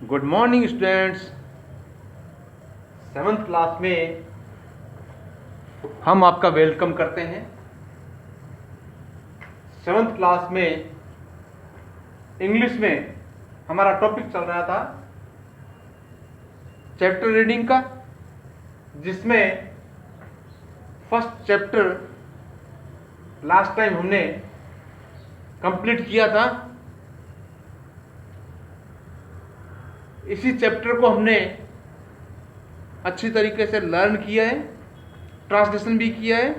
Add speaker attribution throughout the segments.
Speaker 1: Good morning students. Seventh class में हम आपका वेलकम करते हैं। सेवन्थ क्लास में इंग्लिश में हमारा टॉपिक चल रहा था चैप्टर रीडिंग का, जिसमें फर्स्ट चैप्टर लास्ट टाइम हमने कंप्लीट किया था। इसी चैप्टर को हमने अच्छी तरीके से लर्न किया है, ट्रांसलेशन भी किया है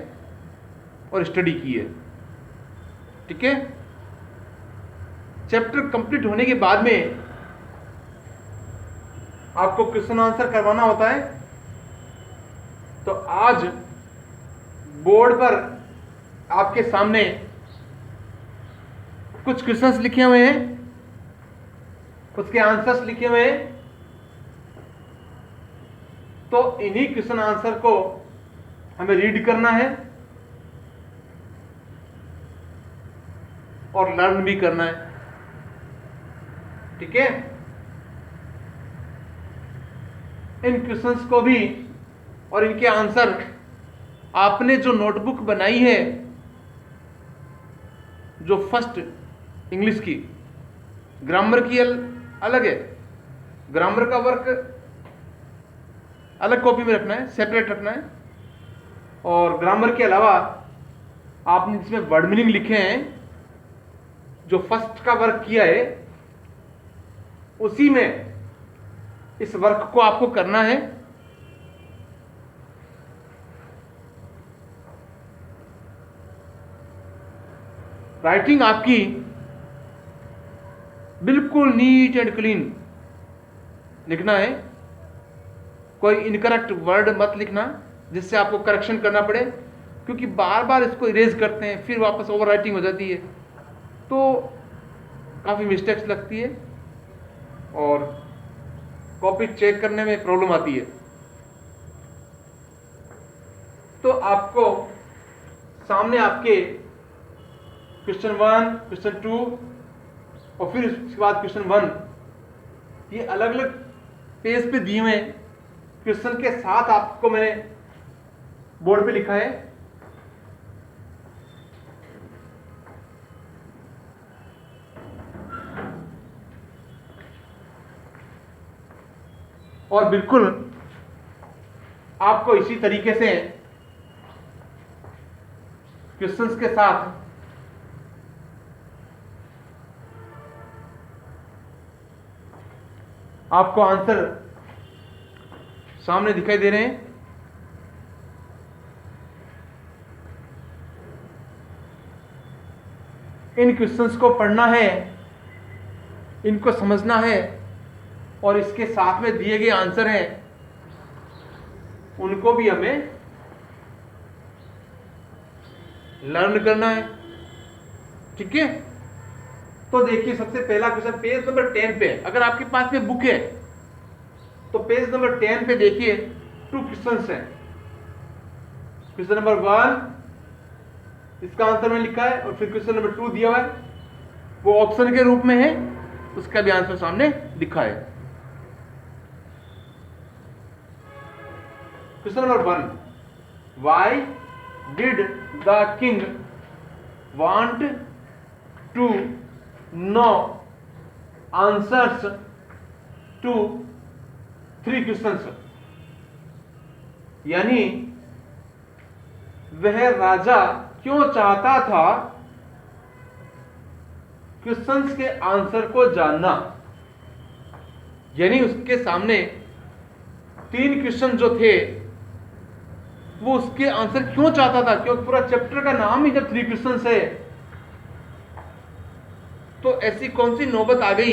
Speaker 1: और स्टडी की है। ठीक है, चैप्टर कंप्लीट होने के बाद में आपको क्वेश्चन आंसर करवाना होता है। तो आज बोर्ड पर आपके सामने कुछ क्वेश्चंस लिखे हुए हैं, उसके आंसर्स लिखे हुए हैं। तो इन्हीं क्वेश्चन आंसर को हमें रीड करना है और लर्न भी करना है। ठीक है, इन क्वेश्चंस को भी और इनके आंसर आपने जो नोटबुक बनाई है, जो फर्स्ट इंग्लिश की, ग्रामर की अलग है, ग्रामर का वर्क अलग कॉपी में रखना है, सेपरेट रखना है। और ग्रामर के अलावा आपने जिसमें वर्ड मीनिंग लिखे हैं, जो फर्स्ट का वर्क किया है, उसी में इस वर्क को आपको करना है। राइटिंग आपकी बिल्कुल नीट एंड क्लीन लिखना है। कोई इनकरेक्ट वर्ड मत लिखना जिससे आपको करेक्शन करना पड़े, क्योंकि बार बार इसको इरेज करते हैं, फिर वापस ओवर राइटिंग हो जाती है, तो काफ़ी मिस्टेक्स लगती है और कॉपी चेक करने में प्रॉब्लम आती है। तो आपको सामने आपके क्वेश्चन 1, क्वेश्चन 2 और फिर उसके बाद क्वेश्चन 1, ये अलग अलग पेज पे दिए हुए हैं। क्वेश्चन के साथ आपको मैंने बोर्ड पे लिखा है। और बिल्कुल आपको इसी तरीके से क्वेश्चंस के साथ आपको आंसर सामने दिखाई दे रहे हैं। इन क्वेश्चंस को पढ़ना है, इनको समझना है और इसके साथ में दिए गए आंसर हैं, उनको भी हमें लर्न करना है। ठीक है, तो देखिए सबसे पहला क्वेश्चन पेज नंबर 10 पे, अगर आपके पास में बुक है तो पेज नंबर 10 पे देखिए 2 क्वेश्चंस हैं। क्वेश्चन नंबर 1 इसका आंसर में लिखा है और फिर क्वेश्चन नंबर 2 दिया हुआ है, वो ऑप्शन के रूप में है, उसका भी आंसर सामने लिखा है। Question number 1, why did the king want to know answers to 3 questions. यानी वह राजा क्यों चाहता था क्वेश्चंस के आंसर को जानना। यानी उसके सामने 3 क्वेश्चन जो थे, वो उसके आंसर क्यों चाहता था, क्योंकि पूरा चैप्टर का नाम ही जब 3 क्वेश्चंस है, तो ऐसी कौन सी नौबत आ गई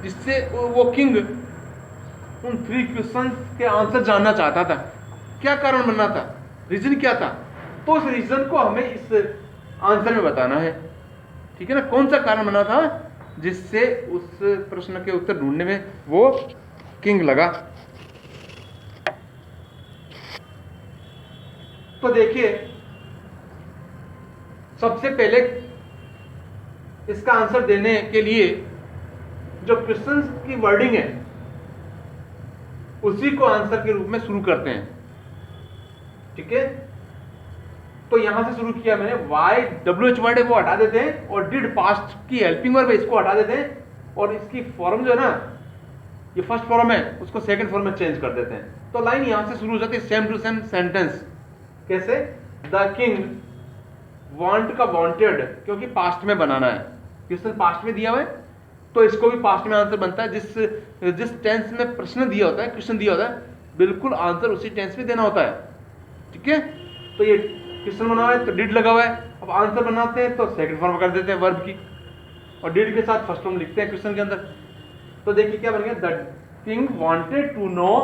Speaker 1: जिससे वो किंग उन 3 क्वेश्चंस के आंसर जानना चाहता था। क्या कारण बनना था, रीजन क्या था, तो उस रीजन को हमें इस आंसर में बताना है। ठीक है ना, कौन सा कारण बना था जिससे उस प्रश्न के उत्तर ढूंढने में वो किंग लगा। तो देखिए सबसे पहले इसका आंसर देने के लिए जो क्वेश्चन की वर्डिंग है उसी को आंसर के रूप में शुरू करते हैं। ठीक है, तो यहां से शुरू किया मैंने, वाई WH वर्ड है वो हटा देते हैं और डिड पास्ट की हेल्पिंग वर्ब है इसको हटा देते हैं और इसकी फॉर्म जो है ना, ये फर्स्ट फॉर्म है उसको सेकंड फॉर्म में चेंज कर देते हैं। तो लाइन यहां से शुरू हो जाती है सेम टू सेम सेंटेंस। कैसे? द किंग वांट का वांटेड, क्योंकि पास्ट में बनाना है, क्वेश्चन पास्ट में दिया हुआ है तो इसको भी पास्ट में आंसर बनता है। जिस टेंस में प्रश्न दिया होता है, क्वेश्चन दिया होता है, बिल्कुल आंसर उसी टेंस में देना होता है। ठीक है, तो ये क्वेश्चन बना हुआ है तो डिड लगा हुआ है, अब आंसर बनाते हैं तो सेकंड फॉर्म कर देते हैं वर्ब की और डिड के साथ फर्स्ट फॉर्म लिखते हैं क्वेश्चन के अंदर। तो देखिए क्या बन गया, the king wanted to know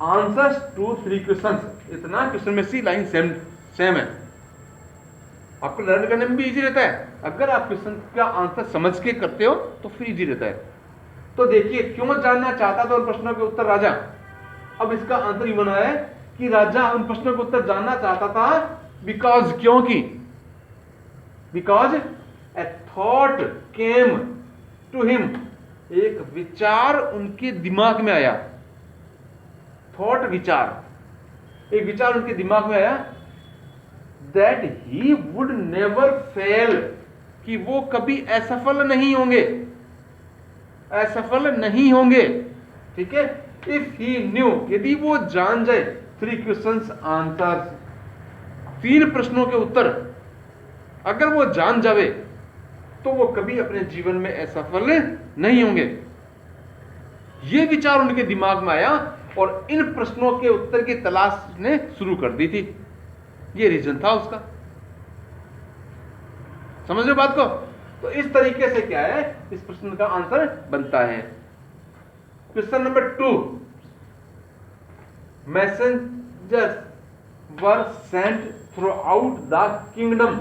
Speaker 1: answers to 3 questions. इतना क्वेश्चन में सी लाइन सेम है, आपको लर्न करने में भी इजी रहता है। अगर आप क्वेश्चन का आंसर समझ के करते हो तो फिर इजी रहता है। तो देखिए, क्यों जानना चाहता था उन प्रश्नों के उत्तर राजा। अब इसका आंसर ये बना है कि राजा उन प्रश्नों के उत्तर जानना चाहता था बिकॉज, क्योंकि, because a thought came to him, एक विचार उनके दिमाग में आया। थॉट विचार, एक विचार उनके दिमाग में आया that he would never fail, कि वो कभी असफल नहीं होंगे, असफल नहीं होंगे। ठीक है, इफ ही न्यू, यदि वो जान जाए 3 क्वेश्चंस आंसर्स, 3 प्रश्नों के उत्तर अगर वो जान जावे तो वो कभी अपने जीवन में असफल नहीं होंगे। ये विचार उनके दिमाग में आया और इन प्रश्नों के उत्तर की तलाश ने शुरू कर दी थी। ये रीजन था उसका। समझ रहे बात को? तो इस तरीके से क्या है, इस प्रश्न का आंसर बनता है। Question number 2, messengers were sent through out the kingdom.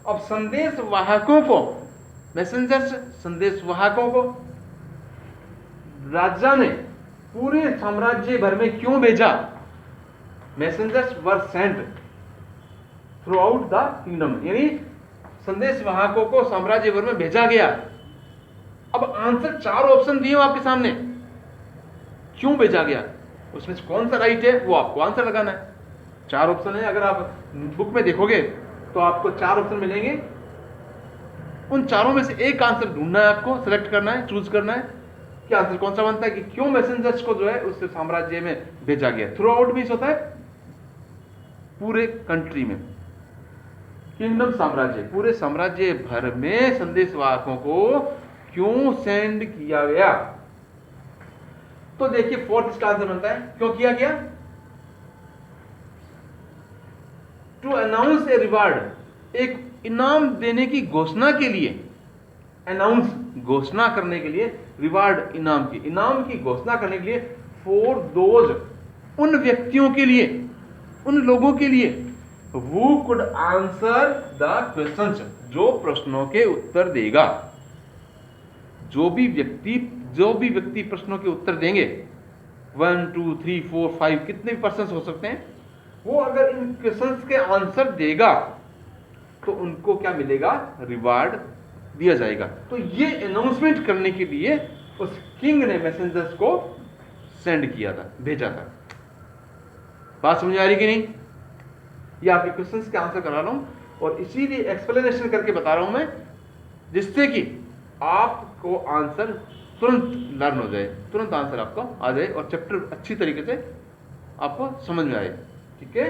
Speaker 1: अब संदेश वाहकों को, मैसेंजर्स संदेश वाहकों को राजा ने पूरे साम्राज्य भर में क्यों भेजा? Messengers were sent through out the kingdom, यानी संदेश वाहकों को साम्राज्य भर में भेजा गया। अब आंसर 4 ऑप्शन दिए हो आपके सामने, क्यों भेजा गया, उसमें से कौन सा राइट है वो आपको आंसर लगाना है। 4 ऑप्शन है, अगर आप बुक में देखोगे तो आपको 4 ऑप्शन मिलेंगे। उन चारों में से एक आंसर ढूंढना है, आपको सेलेक्ट करना है, चूज करना है कि आंसर कौन सा बनता है, कि क्यों मैसेंजर्स को जो है उस साम्राज्य में भेजा गया। थ्रू आउट मींस होता है पूरे कंट्री में, किंगडम साम्राज्य, पूरे साम्राज्य भर में संदेशवाहकों को क्यों सेंड किया गया। तो देखिए 4th इसका आंसर बनता है, क्यों किया गया? टू अनाउंस ए रिवार्ड, एक इनाम देने की घोषणा के लिए, अनाउंस घोषणा करने के लिए, रिवार्ड इनाम की घोषणा करने के लिए, फॉर दोज उन व्यक्तियों के लिए, उन लोगों के लिए, who could answer the questions, जो प्रश्नों के उत्तर देगा। जो भी व्यक्ति प्रश्नों के उत्तर देंगे, 1 2 3 4 5 कितने भी पर्सन हो सकते हैं, वो अगर इन क्वेश्चंस के आंसर देगा तो उनको क्या मिलेगा, रिवार्ड दिया जाएगा। तो ये अनाउंसमेंट करने के लिए उस किंग ने मैसेंजर्स को सेंड किया था, भेजा था। बात समझ आ रही कि नहीं? ये आपके क्वेश्चंस के आंसर करा रहा हूं और इसीलिए एक्सप्लेनेशन करके बता रहा हूं मैं, जिससे कि आपको आंसर तुरंत लर्न हो जाए, तुरंत आंसर आपको आ जाए और चैप्टर अच्छी तरीके से आपको समझ में आए। ठीक है,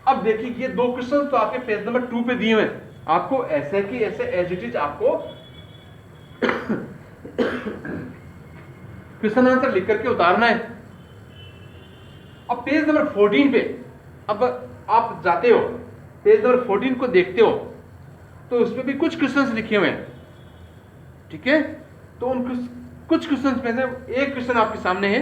Speaker 1: अब देखिए ये 2 क्वेश्चन तो आपके पेज नंबर 2 पे दिए हुए हैं, आपको ऐसे की ऐसे एज इट इज आपको क्वेश्चन आंसर लिख करके उतारना है। अब पेज नंबर 14 पे अब आप जाते हो, पेज नंबर 14 को देखते हो तो उसमें भी कुछ क्वेश्चंस लिखे हुए हैं। ठीक है, तो उन कुछ क्वेश्चंस में से एक क्वेश्चन आपके सामने है,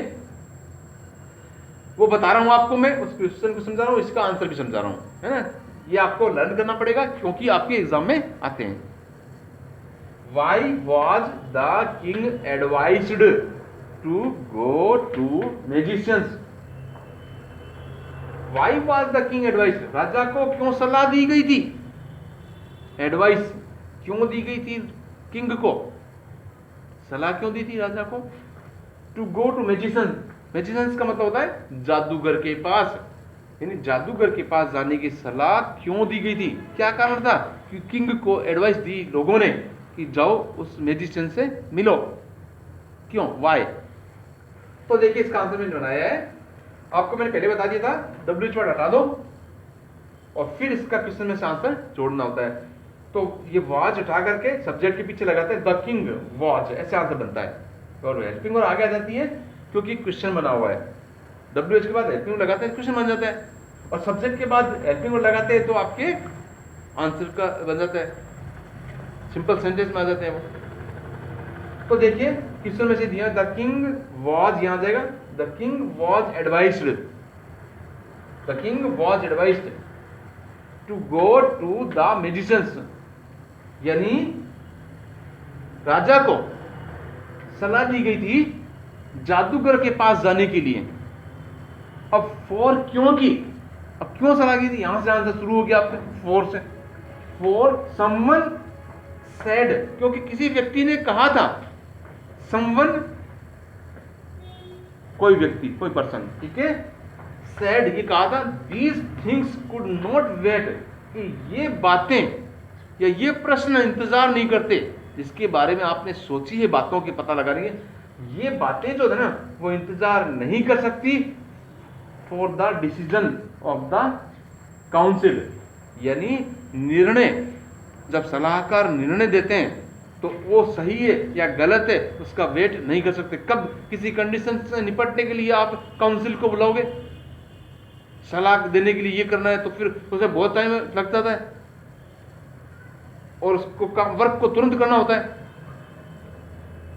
Speaker 1: वो बता रहा हूं आपको, मैं उस क्वेश्चन को समझा रहा हूं, इसका आंसर भी समझा रहा हूं, है ना। ये आपको लर्न करना पड़ेगा क्योंकि आपके एग्जाम में आते हैं। Why was the king advised to go to magicians. Why was the king advised, राजा को क्यों सलाह दी गई थी, एडवाइस क्यों दी गई थी किंग को, सलाह क्यों दी थी राजा को? To go to magician. Magicians का मतलब होता है जादूगर के पास, यानी जादूगर के पास जाने की सलाह क्यों दी गई थी? क्या कारण था कि किंग को एडवाइस दी लोगों ने कि जाओ उस मैजिशियन से मिलो। क्यों? वाई? तो देखिए इसका आंसर मैंने बनाया है, आपको मैंने पहले बता दिया था, WH वर्ड हटा दो और फिर इसका क्वेश्चन में से आंसर जोड़ना होता है। तो ये वॉज उठा करके सब्जेक्ट के पीछे लगाते हैं, द किंग वॉज, ऐसे आंसर बनता है। और हेल्पिंग और आगे आ जाती है क्योंकि क्वेश्चन बना हुआ है। WH के बाद हेल्पिंग लगाते हैं, क्वेश्चन बन जाता है, और सब्जेक्ट के बाद हेल्पिंग और लगाते हैं तो आपके आंसर का बन जाता है, सिंपल सेंटेंस में आ जाते हैं वो। तो देखिए क्वेश्चन में से दिया द किंग वॉज, यहां आ जाएगा the king was advised, the king was advised to go to the magicians, यानी राजा को सलाह दी गई थी जादूगर के पास जाने के लिए। अब फॉर क्यों की, अब क्यों सलाह की थी, यहां से आंसर शुरू हो गया आपके फॉर से। फॉर समवन सेड, क्योंकि किसी व्यक्ति ने कहा था, समवन कोई व्यक्ति, कोई पर्सन, ठीक है, सेड ये कहा था, these things could not wait, कि ये बातें या ये प्रश्न इंतजार नहीं करते, जिसके बारे में आपने सोची है बातों के पता लगा रही है, ये बातें जो है ना वो इंतजार नहीं कर सकती for the decision of the council, यानी निर्णय, जब सलाहकार निर्णय देते हैं तो वो सही है या गलत है उसका वेट नहीं कर सकते। कब किसी कंडीशन से निपटने के लिए आप काउंसिल को बुलाओगे, सलाह देने के लिए ये करना है, तो फिर उसे बहुत टाइम लगता है और उसको वर्क को तुरंत करना होता है।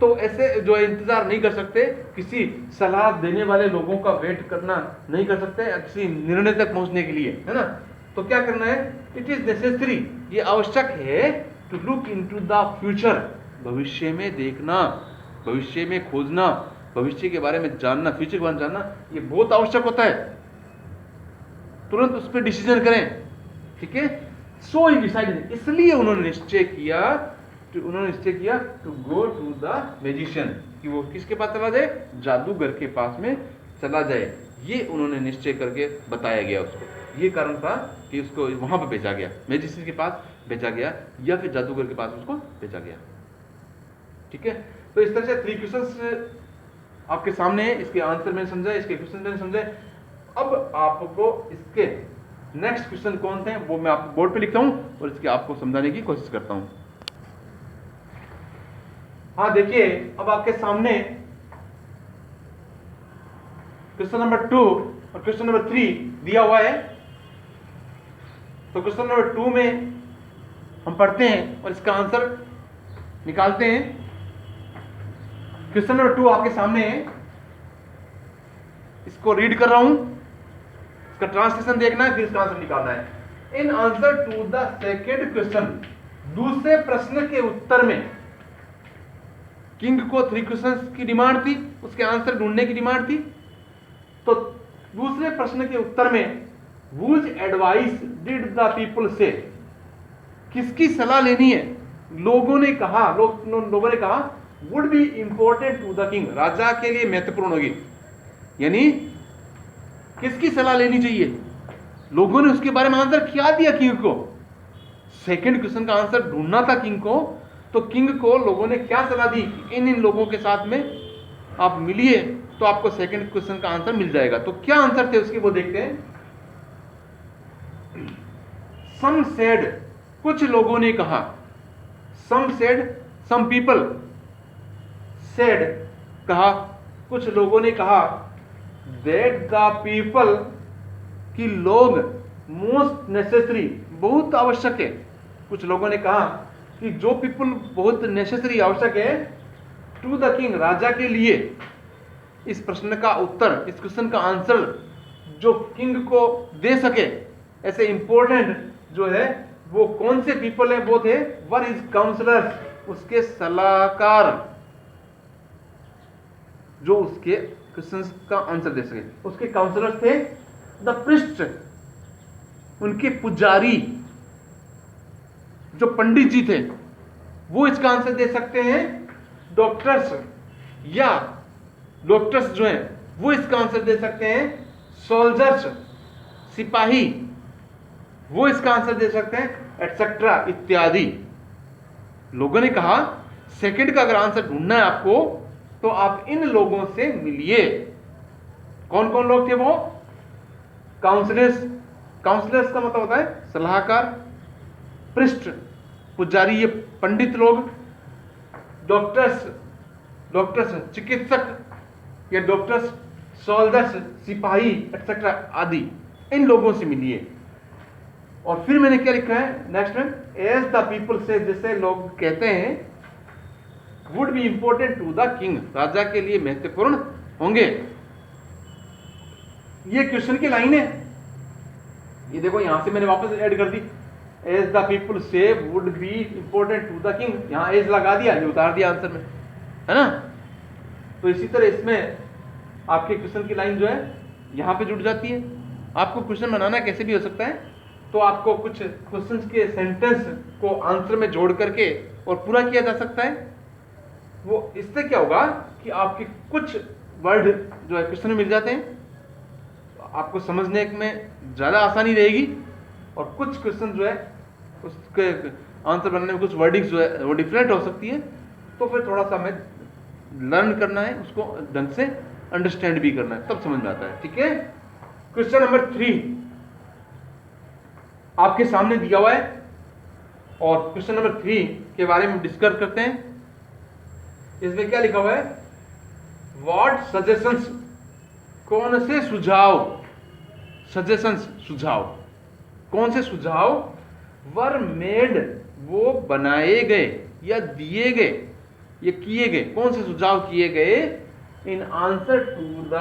Speaker 1: तो ऐसे जो इंतजार नहीं कर सकते, किसी सलाह देने वाले लोगों का वेट करना नहीं कर सकते किसी निर्णय तक पहुंचने के लिए, है ना। तो क्या करना है, इट इज नेसेसरी, ये आवश्यक है, to look into the future, भविष्य में देखना, भविष्य में खोजना, भविष्य के बारे में जानना, फ्यूचर के बारे में जानना, ये बहुत आवश्यक होता है। तुरंत उस पर डिसीजन करें, ठीक है। सो ही डिसाइडेड, इसलिए उन्होंने निश्चय किया to go to the magician, कि वो किसके पास चला जाए, जादूगर के पास में चला जाए। ये उन्होंने निश्चय करके बताया गया उसको, ये कारण था कि उसको वहां पर भेजा गया, मैजिशियन के पास भेजा गया या फिर जादूगर के पास उसको भेजा गया, ठीक है। तो इस तरह से 3 क्वेश्चंस आपके सामने है, इसके आंसर मैंने समझा, इसके क्वेश्चन मैंने समझे। अब आपको इसके नेक्स्ट क्वेश्चन कौन थे वो मैं आपको बोर्ड पे लिखता हूं और इसके आपको समझाने की कोशिश करता हूं। हाँ देखिए, अब आपके सामने क्वेश्चन नंबर 2 और क्वेश्चन नंबर 3 दिया हुआ है। तो क्वेश्चन नंबर 2 में हम पढ़ते हैं और इसका आंसर निकालते हैं। क्वेश्चन नंबर 2 आपके सामने है, इसको रीड कर रहा हूं, इसका ट्रांसलेशन देखना है, फिर इसका आंसर निकालना है। In answer to the second question, दूसरे प्रश्न के उत्तर में किंग को 3 क्वेश्चंस की डिमांड थी, उसके आंसर ढूंढने की डिमांड थी। तो दूसरे प्रश्न के उत्तर में whose advice did the people से, किसकी सलाह लेनी है, लोगों ने कहा, लोगों ने कहा would be important to the king, राजा के लिए महत्वपूर्ण होगी, यानी किसकी सलाह लेनी चाहिए, लोगों ने उसके बारे में आंसर क्या दिया किंग को। सेकंड क्वेश्चन का आंसर ढूंढना था किंग को, तो किंग को लोगों ने क्या सलाह दी, इन लोगों के साथ में आप मिलिए तो आपको सेकंड क्वेश्चन का आंसर मिल जाएगा। तो क्या आंसर थे उसके वो देखते हैं। सम सेड, कुछ लोगों ने कहा, सम सेड, सम पीपल सेड, कहा, कुछ लोगों ने कहा, दैट द पीपल, कि लोग, मोस्ट नेसेसरी, बहुत आवश्यक है, कुछ लोगों ने कहा कि जो पीपल बहुत नेसेसरी, आवश्यक है, टू द किंग, राजा के लिए, इस प्रश्न का उत्तर, इस क्वेश्चन का आंसर जो किंग को दे सके, ऐसे इंपॉर्टेंट जो है वो कौन से पीपल है, वो थे वर इज काउंसलर्स, उसके सलाहकार, जो उसके क्वेश्चन का आंसर दे सके। उसके काउंसलर्स थे द प्रिस्ट, उनके पुजारी, जो पंडित जी थे, वो इसका आंसर दे सकते हैं। द डॉक्टर्स या डॉक्टर्स जो हैं वो इसका आंसर दे सकते हैं, सोल्जर्स सिपाही वो इसका आंसर दे सकते हैं, एटसेट्रा इत्यादि। लोगों ने कहा सेकंड का अगर आंसर ढूंढना है आपको तो आप इन लोगों से मिलिए। कौन कौन लोग थे वो? काउंसलर्स, काउंसलर्स का मतलब होता है सलाहकार, पृष्ठ पुजारी ये पंडित लोग, डॉक्टर्स, डॉक्टर्स चिकित्सक या डॉक्टर्स, सोल्जर्स सिपाही एटसेट्रा आदि, इन लोगों से मिलिए। और फिर मैंने क्या लिखा है नेक्स्ट में, एज द पीपल से, जैसे लोग कहते हैं, would be important to the king, राजा के लिए महत्वपूर्ण होंगे। ये क्वेश्चन की लाइन है, ये देखो यहां से मैंने वापस ऐड कर दी, एज द पीपल से would be important to the king, यहां एज लगा दिया, ये उतार दिया आंसर में, है ना। तो इसी तरह इसमें आपके क्वेश्चन की लाइन जो है यहां पे जुड़ जाती है। आपको क्वेश्चन बनाना कैसे भी हो सकता है, तो आपको कुछ क्वेश्चंस के सेंटेंस को आंसर में जोड़ करके और पूरा किया जा सकता है। वो इससे क्या होगा कि आपके कुछ वर्ड जो है क्वेश्चन में मिल जाते हैं, तो आपको समझने में ज़्यादा आसानी रहेगी, और कुछ क्वेश्चन जो है उसके आंसर बनाने में कुछ वर्डिंग्स जो है वो डिफरेंट हो सकती है, तो फिर थोड़ा सा हमें लर्न करना है, उसको ढंग से अंडरस्टैंड भी करना है, तब समझ में आता है। ठीक है, क्वेश्चन नंबर 3 आपके सामने दिया हुआ है, और क्वेश्चन नंबर 3 के बारे में डिस्कस करते हैं। इसमें क्या लिखा हुआ है, व्हाट सजेशंस, कौन से सुझाव, सजेशंस सुझाव, कौन से सुझाव वर मेड वो बनाए गए या दिए गए या किए गए, कौन से सुझाव किए गए in answer to the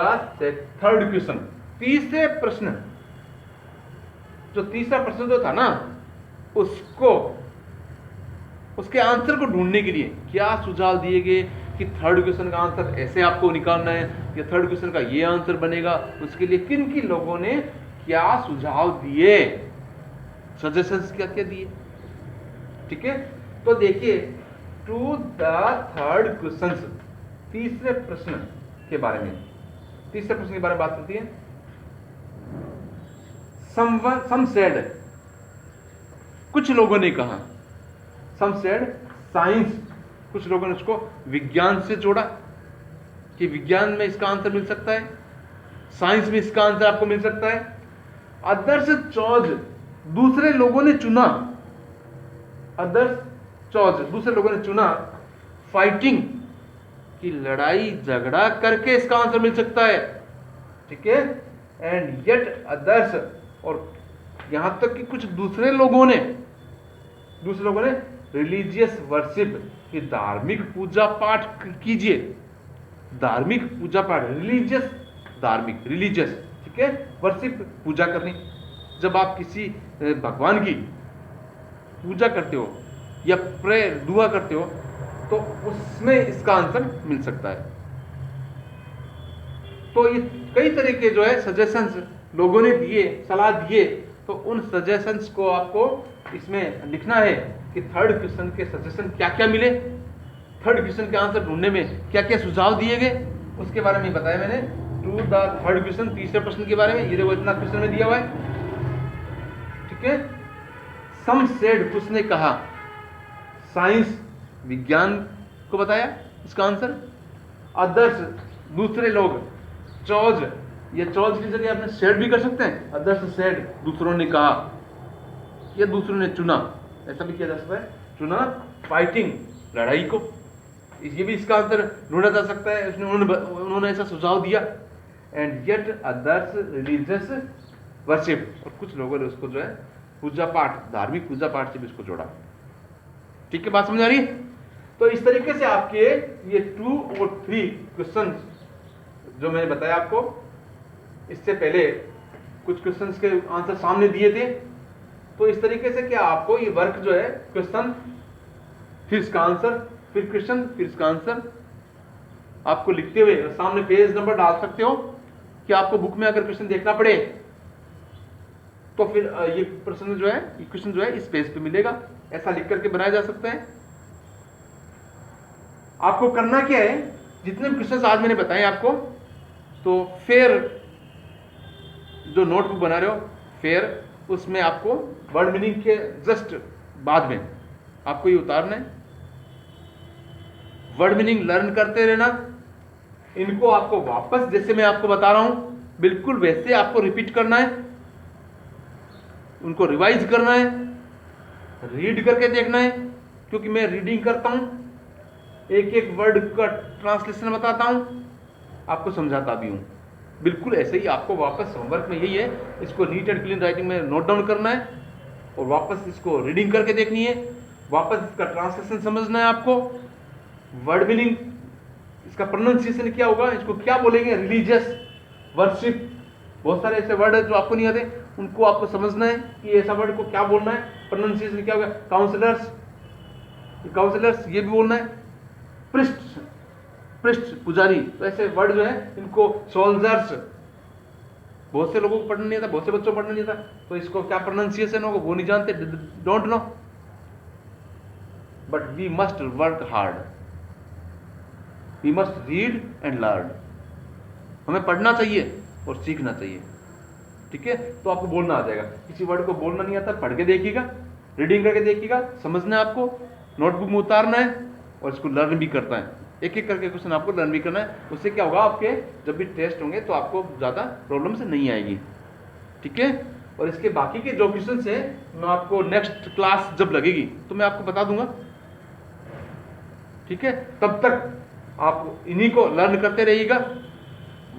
Speaker 1: third question, तीसरे प्रश्न, जो तीसरा प्रश्न जो था ना उसको, उसके आंसर को ढूंढने के लिए क्या सुझाव दिए गए कि थर्ड क्वेश्चन का आंसर ऐसे आपको निकालना है या थर्ड क्वेश्चन का ये आंसर बनेगा, उसके लिए किन किन लोगों ने क्या सुझाव दिए, सजेशंस क्या क्या दिए। ठीक है, तो देखिए टू द थर्ड क्वेश्चन, तीसरे प्रश्न के बारे में, तीसरे प्रश्न के बारे में बात करती है। सम सेड, कुछ लोगों ने कहा, सम सेड साइंस, कुछ लोगों ने उसको विज्ञान से जोड़ा कि विज्ञान में इसका आंसर मिल सकता है, साइंस में इसका आंसर आपको मिल सकता है। अदर्स चॉज, दूसरे लोगों ने चुना, अदर्स चॉज, दूसरे लोगों ने चुना फाइटिंग, की लड़ाई झगड़ा करके इसका आंसर मिल सकता है। ठीक है, एंड येट अदर्स, और यहां तक कि कुछ दूसरे लोगों ने रिलीजियस वर्शिप, कि धार्मिक पूजा पाठ कीजिए, धार्मिक पूजा पाठ, रिलीजियस, धार्मिक, रिलीजियस, ठीक है, वर्शिप पूजा करनी, जब आप किसी भगवान की पूजा करते हो या प्रेयर दुआ करते हो तो उसमें इसका आंसर मिल सकता है। तो ये कई तरह के जो है सजेशंस लोगों ने दिए, सलाह दिए, तो उन सजेशंस को आपको इसमें लिखना है कि थर्ड क्वेश्चन के सजेशन क्या क्या मिले, थर्ड क्वेश्चन के आंसर ढूंढने में क्या क्या सुझाव दिए गए, उसके बारे में बताया मैंने। टू द थर्ड क्वेश्चन, तीसरे प्रश्न के बारे में, ये देखो इतना क्वेश्चन में दिया हुआ है। ठीक है, सम सेड, कुछ ने कहा, साइंस, विज्ञान को बताया इसका आंसर, अदर्स, दूसरे लोग, चॉज, ये चॉज की जगह आपने सेड भी कर सकते हैं, अदर्स सेड, दूसरों ने कहा या दूसरों ने चुना, ऐसा भी किया जा सकता है, चुना, फाइटिंग, लड़ाई को, ये भी इसका आंसर ढूंढा जा सकता है, उन्होंने ऐसा सुझाव दिया। And yet others religious worship, और कुछ लोगों ने उसको जो है पूजा पाठ, धार्मिक पूजा पाठ से भी इसको जोड़ा। ठीक है, बात समझ आ रही है? तो इस तरीके से आपके ये 2 और 3 क्वेश्चन जो मैंने बताया आपको, इससे पहले कुछ क्वेश्चंस के आंसर सामने दिए थे, तो इस तरीके से क्या आपको ये वर्क जो है, क्वेश्चन फिर इसका आंसर, फिर क्वेश्चन फिर इसका आंसर, आपको लिखते हुए सामने पेज नंबर डाल सकते हो कि आपको बुक में अगर क्वेश्चन देखना पड़े तो फिर ये प्रश्न जो है, ये क्वेश्चन जो है इस पेज पे मिलेगा, ऐसा लिख करके बनाया जा सकता है। आपको करना क्या है, जितने भी क्वेश्चंस आज मैंने बताए आपको, तो फिर जो नोटबुक बना रहे हो फिर उसमें आपको वर्ड मीनिंग के जस्ट बाद में आपको ये उतारना है, वर्ड मीनिंग लर्न करते रहना, इनको आपको वापस जैसे मैं आपको बता रहा हूं बिल्कुल वैसे आपको रिपीट करना है, उनको रिवाइज करना है, रीड करके देखना है, क्योंकि मैं रीडिंग करता हूं, एक एक वर्ड का ट्रांसलेशन बताता हूं, आपको समझाता भी हूं। बिल्कुल ऐसे ही आपको वापस होमवर्क में यही है, इसको नीट एंड क्लीन राइटिंग में नोट डाउन करना है और वापस इसको रीडिंग करके देखनी है, वापस इसका ट्रांसलेशन समझना है आपको, वर्ड मीनिंग, इसका प्रोनाउंसिएशन क्या होगा, इसको क्या बोलेंगे, रिलीजियस, वर्शिप, बहुत सारे ऐसे वर्ड है जो आपको नहीं आते, उनको आपको समझना है कि ऐसा वर्ड को क्या बोलना है, प्रोनाउंसिएशन क्या होगा, काउंसलर्स, काउंसलर्स ये भी बोलना है, पृष्ठ, पृष्ठ पुजारी, तो ऐसे वर्ड जो है इनको, सोल्जर्स, बहुत से लोगों को पढ़ना नहीं आता, बहुत से बच्चों को पढ़ना नहीं आता, तो इसको क्या प्रोनाउंसिएशन होगा वो नहीं जानते, don't know, but we must work hard, we must read and learn, हमें पढ़ना चाहिए और सीखना चाहिए, ठीक है। तो आपको बोलना आ जाएगा, किसी वर्ड को बोलना नहीं आता पढ़ के देखिएगा, रीडिंग करके देखिएगा, समझना है आपको, नोटबुक में उतारना है और इसको लर्न भी करना है, एक एक करके क्वेश्चन आपको लर्न भी करना है, उससे क्या होगा आपके जब भी टेस्ट होंगे तो आपको ज़्यादा प्रॉब्लम से नहीं आएगी, ठीक है। और इसके बाकी के जो क्वेश्चन है मैं आपको नेक्स्ट क्लास जब लगेगी तो मैं आपको बता दूंगा, ठीक है। तब तक आप इन्हीं को लर्न करते रहिएगा,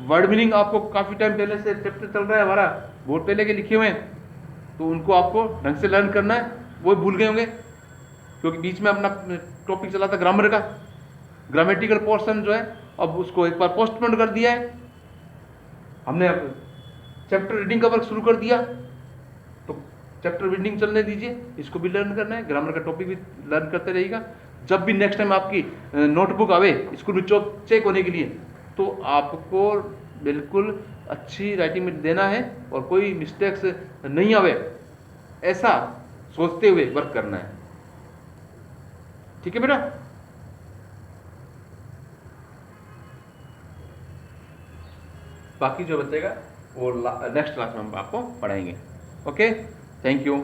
Speaker 1: वर्ड मीनिंग आपको काफ़ी टाइम पहले से चैप्टर चल रहा है हमारा, बहुत पहले के लिखे हुए हैं, तो उनको आपको ढंग से लर्न करना है, वो भूल गए होंगे क्योंकि बीच में अपना टॉपिक चला था ग्रामर का, ग्रामेटिकल पोर्शन जो है अब उसको एक बार पोस्टपोन कर दिया है हमने, अब चैप्टर रीडिंग का वर्क शुरू कर दिया, तो चैप्टर रीडिंग चलने दीजिए, इसको भी लर्न करना है, ग्रामर का टॉपिक भी लर्न करते रहिएगा। जब भी नेक्स्ट टाइम आपकी नोटबुक आवे स्कूल में चेक होने के लिए, तो आपको बिल्कुल अच्छी राइटिंग में देना है और कोई मिस्टेक्स नहीं आवे ऐसा सोचते हुए वर्क करना है, ठीक है बेटा। बाकी जो बचेगा वो नेक्स्ट क्लास में हम आपको पढ़ाएंगे। Okay, thank you.